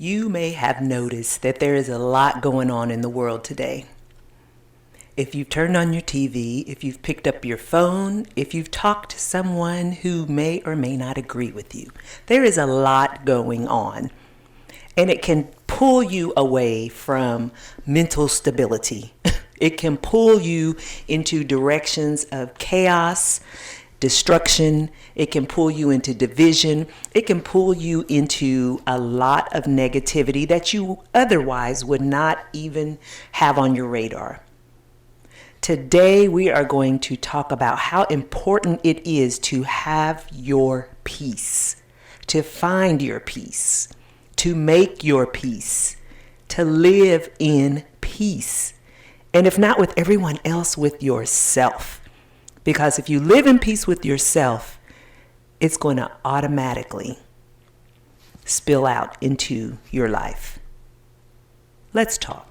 You may have noticed that there is a lot going on in the world today. If you've turned on your TV, if you've picked up your phone, if you've talked to someone who may or may not agree with you, there is a lot going on. And it can pull you away from mental stability. It can pull you into directions of chaos, destruction. It can pull you into division. It can pull you into a lot of negativity that you otherwise would not even have on your radar. Today, we are going to talk about how important it is to have your peace, to find your peace, to make your peace, to live in peace. And if not with everyone else, with yourself. Because if you live in peace with yourself, it's going to automatically spill out into your life. Let's talk.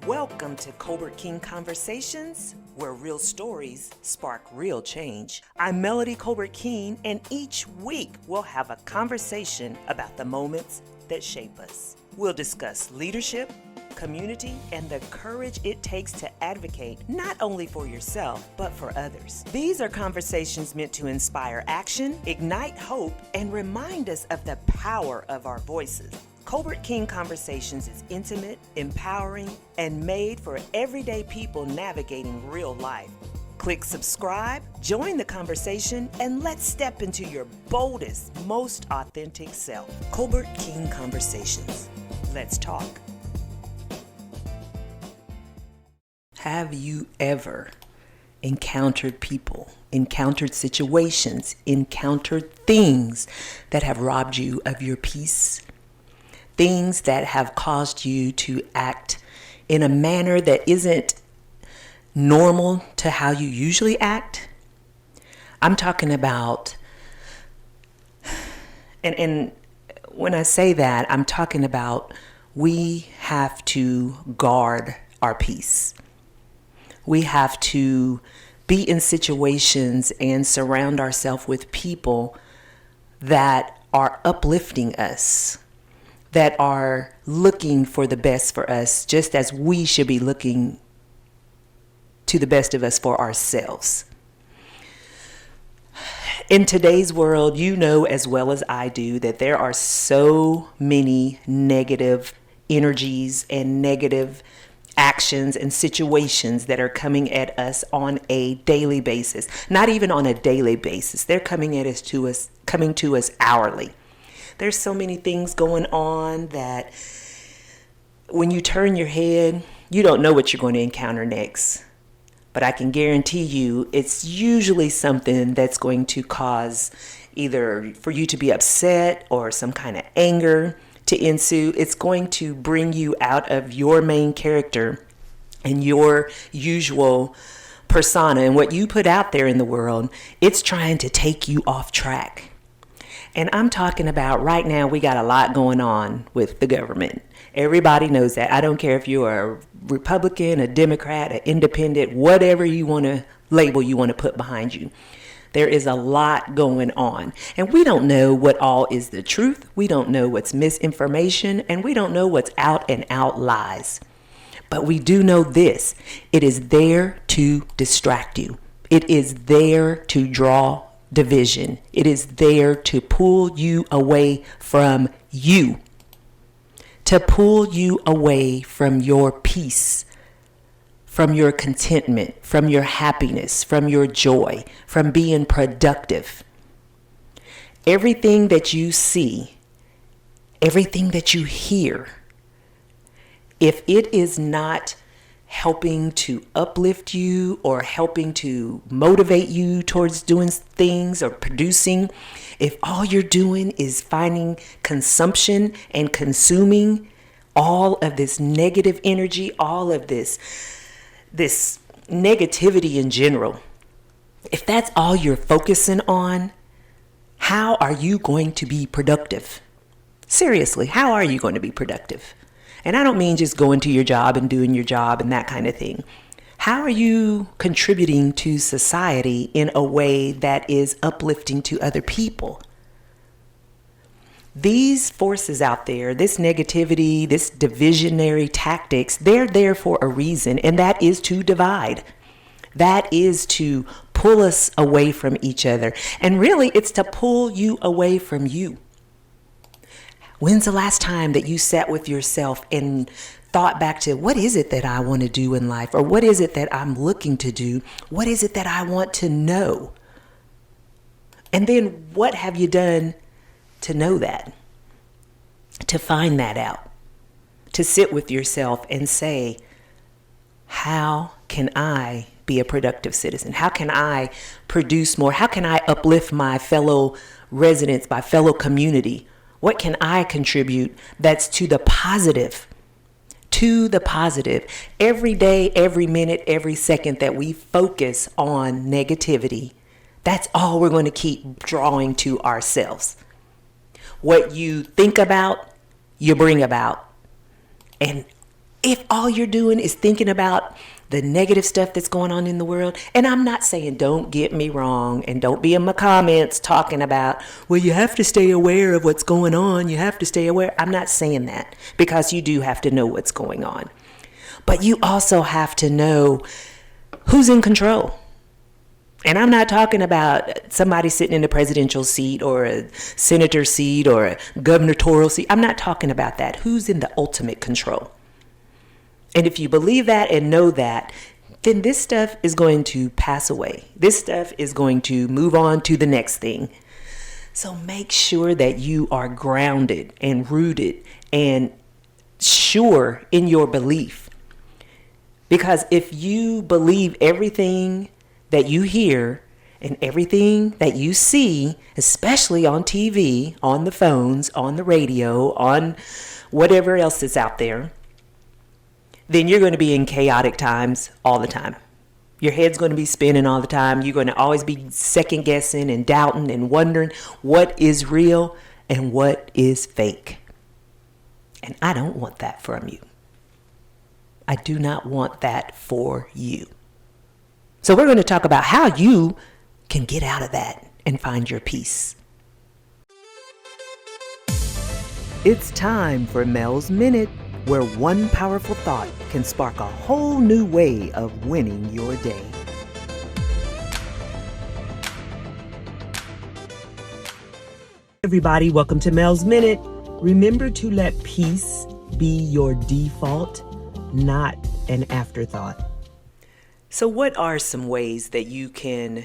Welcome to Colbert King Conversations, where real stories spark real change. I'm Melody Colbert King, and each week we'll have a conversation about the moments that shape us. We'll discuss leadership, community, and the courage it takes to advocate not only for yourself, but for others. These are conversations meant to inspire action, ignite hope, and remind us of the power of our voices. Colbert King Conversations is intimate, empowering, and made for everyday people navigating real life. Click subscribe, join the conversation, and let's step into your boldest, most authentic self. Colbert King Conversations. Let's talk. Have you ever encountered people, encountered situations, encountered things that have robbed you of your peace? Things that have caused you to act in a manner that isn't normal to how you usually act? I'm talking about, and when I say that, I'm talking about we have to guard our peace. We have to be in situations and surround ourselves with people that are uplifting us, that are looking for the best for us, just as we should be looking to the best of us for ourselves. In today's world, you know as well as I do that there are so many negative energies and negative actions and situations that are coming at us on a daily basis. Not even on a daily basis. They're coming to us hourly. There's so many things going on that when you turn your head, you don't know what you're going to encounter next. But I can guarantee you it's usually something that's going to cause either for you to be upset or some kind of anger to ensue. It's going to bring you out of your main character and your usual persona and what you put out there in the world. It's trying to take you off track. And I'm talking about right now, we got a lot going on with the government. Everybody knows that. I don't care if you're a Republican, a Democrat, an independent, whatever you want to label you want to put behind you. There is a lot going on. And we don't know what all is the truth. We don't know what's misinformation. And we don't know what's out and out lies. But we do know this. It is there to distract you. It is there to draw division. It is there to pull you away from you. To pull you away from your peace, from your contentment, from your happiness, from your joy, from being productive. Everything that you see, everything that you hear, if it is not helping to uplift you or helping to motivate you towards doing things or producing, if all you're doing is finding consumption and consuming all of this negative energy, all of this negativity in general, if that's all you're focusing on, how are you going to be productive? Seriously, how are you going to be productive? And I don't mean just going to your job and doing your job and that kind of thing. How are you contributing to society in a way that is uplifting to other people? These forces out there, this negativity, this divisionary tactics, they're there for a reason, and that is to divide. That is to pull us away from each other. And really, it's to pull you away from you. When's the last time that you sat with yourself and thought back to, what is it that I want to do in life? Or what is it that I'm looking to do? What is it that I want to know? And then what have you done to know that? To find that out? To sit with yourself and say, how can I be a productive citizen? How can I produce more? How can I uplift my fellow residents, my fellow community? What can I contribute that's to the positive? To the positive. Every day, every minute, every second that we focus on negativity, that's all we're going to keep drawing to ourselves. What you think about, you bring about. And if all you're doing is thinking about the negative stuff that's going on in the world, and I'm not saying, don't get me wrong, and don't be in my comments talking about, well, you have to stay aware of what's going on. You have to stay aware. I'm not saying that, because you do have to know what's going on. But you also have to know who's in control. And I'm not talking about somebody sitting in a presidential seat or a senator seat or a gubernatorial seat. I'm not talking about that. Who's in the ultimate control? And if you believe that and know that, then this stuff is going to pass away. This stuff is going to move on to the next thing. So make sure that you are grounded and rooted and sure in your belief. Because if you believe everything that you hear and everything that you see, especially on TV, on the phones, on the radio, on whatever else is out there, then you're going to be in chaotic times all the time. Your head's going to be spinning all the time. You're going to always be second guessing and doubting and wondering what is real and what is fake. And I don't want that from you. I do not want that for you. So we're going to talk about how you can get out of that and find your peace. It's time for Mel's Minute, where one powerful thought can spark a whole new way of winning your day. Everybody, welcome to Mel's Minute. Remember to let peace be your default, not an afterthought. So what are some ways that you can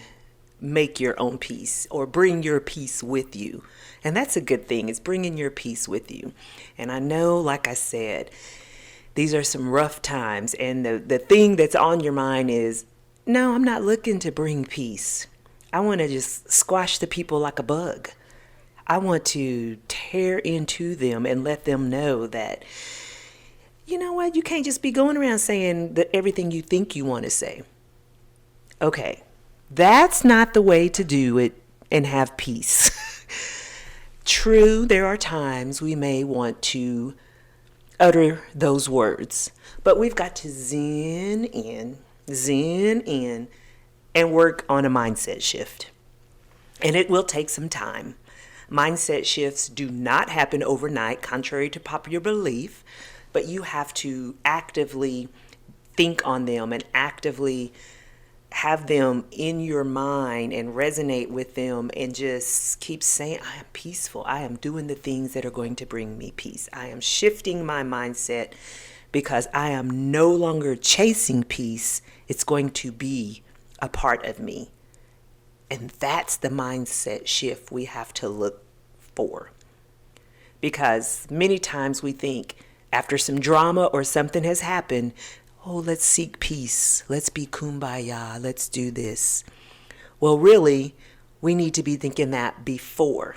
make your own peace or bring your peace with you? And that's a good thing, is bringing your peace with you. And I know, like I said, these are some rough times. And the thing that's on your mind is, no, I'm not looking to bring peace. I want to just squash the people like a bug. I want to tear into them and let them know that, you know what, you can't just be going around saying everything you think you want to say. Okay, that's not the way to do it and have peace. True, there are times we may want to utter those words, but we've got to zen in, and work on a mindset shift. And it will take some time. Mindset shifts do not happen overnight, contrary to popular belief, but you have to actively think on them and actively have them in your mind and resonate with them and just keep saying, I am peaceful. I am doing the things that are going to bring me peace. I am shifting my mindset because I am no longer chasing peace. It's going to be a part of me. And that's the mindset shift we have to look for. Because many times we think after some drama or something has happened, oh, let's seek peace. Let's be kumbaya. Let's do this. Well, really, we need to be thinking that before.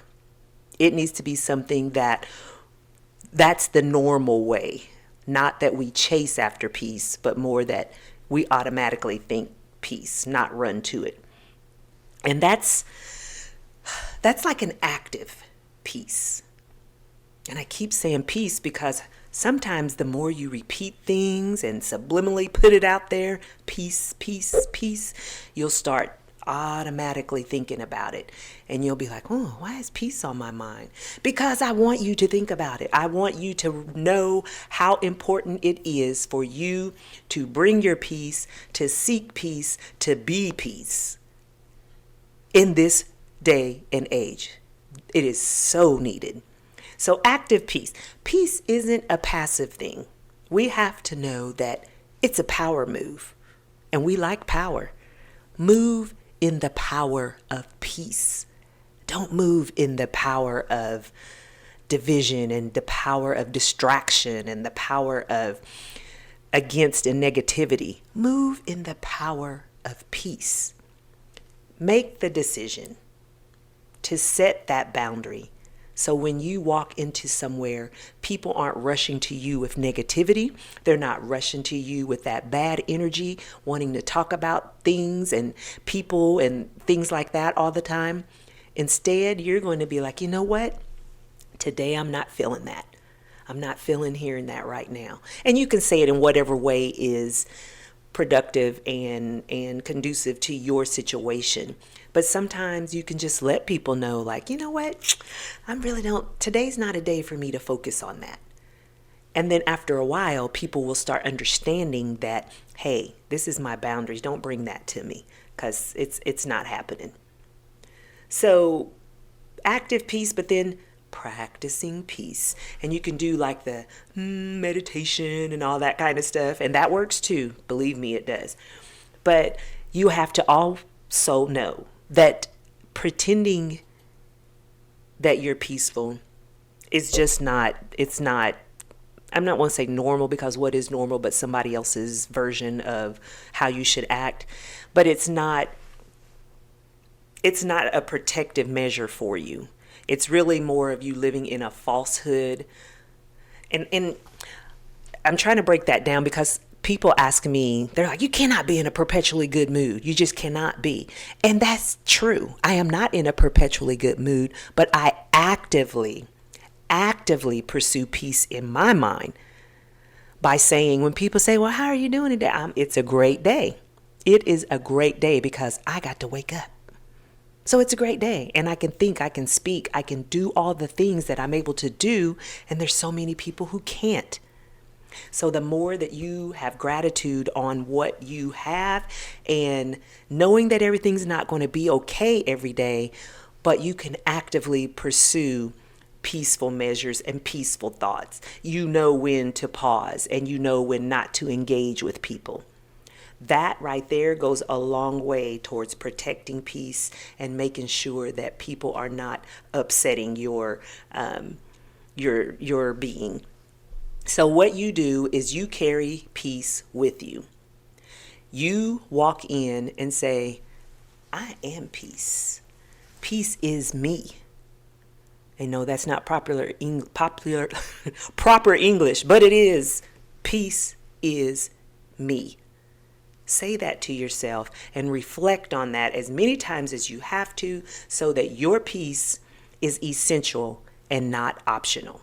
It needs to be something that's the normal way. Not that we chase after peace, but more that we automatically think peace, not run to it. And that's like an active peace. And I keep saying peace because sometimes the more you repeat things and subliminally put it out there, peace, peace, peace, you'll start automatically thinking about it. And you'll be like, oh, why is peace on my mind? Because I want you to think about it. I want you to know how important it is for you to bring your peace, to seek peace, to be peace in this day and age. It is so needed. So active peace. Peace isn't a passive thing. We have to know that it's a power move. And we like power. Move in the power of peace. Don't move in the power of division and the power of distraction and the power of against and negativity. Move in the power of peace. Make the decision to set that boundary. So when you walk into somewhere, people aren't rushing to you with negativity. They're not rushing to you with that bad energy, wanting to talk about things and people and things like that all the time. Instead, you're going to be like, you know what? Today I'm not feeling that. I'm not feeling hearing that right now. And you can say it in whatever way is productive and conducive to your situation. But sometimes you can just let people know, like, you know what? Today's not a day for me to focus on that. And then after a while, people will start understanding that, hey, this is my boundaries. Don't bring that to me, because it's not happening. So active peace, but then practicing peace. And you can do like the meditation and all that kind of stuff. And that works too. Believe me, it does. But you have to also know that pretending that you're peaceful is just not, I'm not want to say normal, because what is normal but somebody else's version of how you should act. But it's not a protective measure for you. It's really more of you living in a falsehood. And I'm trying to break that down, because people ask me, they're like, you cannot be in a perpetually good mood. You just cannot be. And that's true. I am not in a perpetually good mood, but I actively pursue peace in my mind by saying, when people say, well, how are you doing today? It's a great day. It is a great day because I got to wake up. So it's a great day, and I can think, I can speak, I can do all the things that I'm able to do, and there's so many people who can't. So the more that you have gratitude on what you have, and knowing that everything's not going to be okay every day, but you can actively pursue peaceful measures and peaceful thoughts. You know when to pause, and you know when not to engage with people. That right there goes a long way towards protecting peace and making sure that people are not upsetting your being. So what you do is you carry peace with you. You walk in and say, I am peace. Peace is me. I know that's not proper English, but it is. Peace is me. Say that to yourself and reflect on that as many times as you have to, so that your peace is essential and not optional.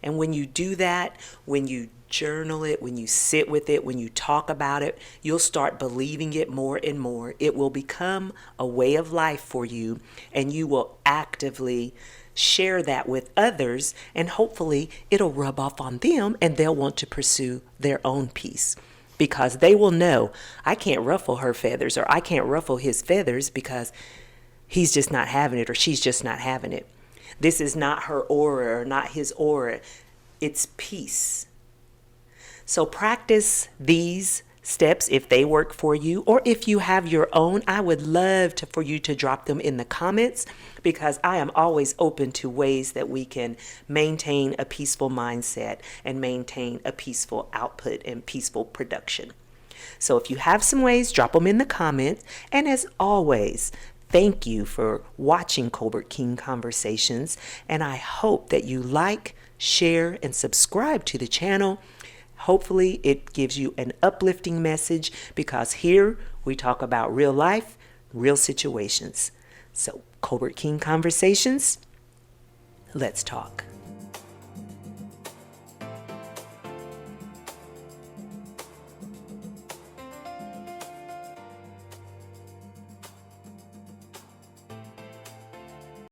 And when you do that, when you journal it, when you sit with it, when you talk about it, you'll start believing it more and more. It will become a way of life for you, and you will actively share that with others, and hopefully it'll rub off on them and they'll want to pursue their own peace. Because they will know, I can't ruffle her feathers, or I can't ruffle his feathers, because he's just not having it, or she's just not having it. This is not her aura or not his aura. It's peace. So practice these steps if they work for you, or if you have your own. I would love for you to drop them in the comments, because I am always open to ways that we can maintain a peaceful mindset and maintain a peaceful output and peaceful production. So if you have some ways, drop them in the comments. And as always, thank you for watching Colbert King Conversations, and I hope that you like, share, and subscribe to the channel. Hopefully it gives you an uplifting message, because here we talk about real life, real situations. So Colbert King Conversations, let's talk.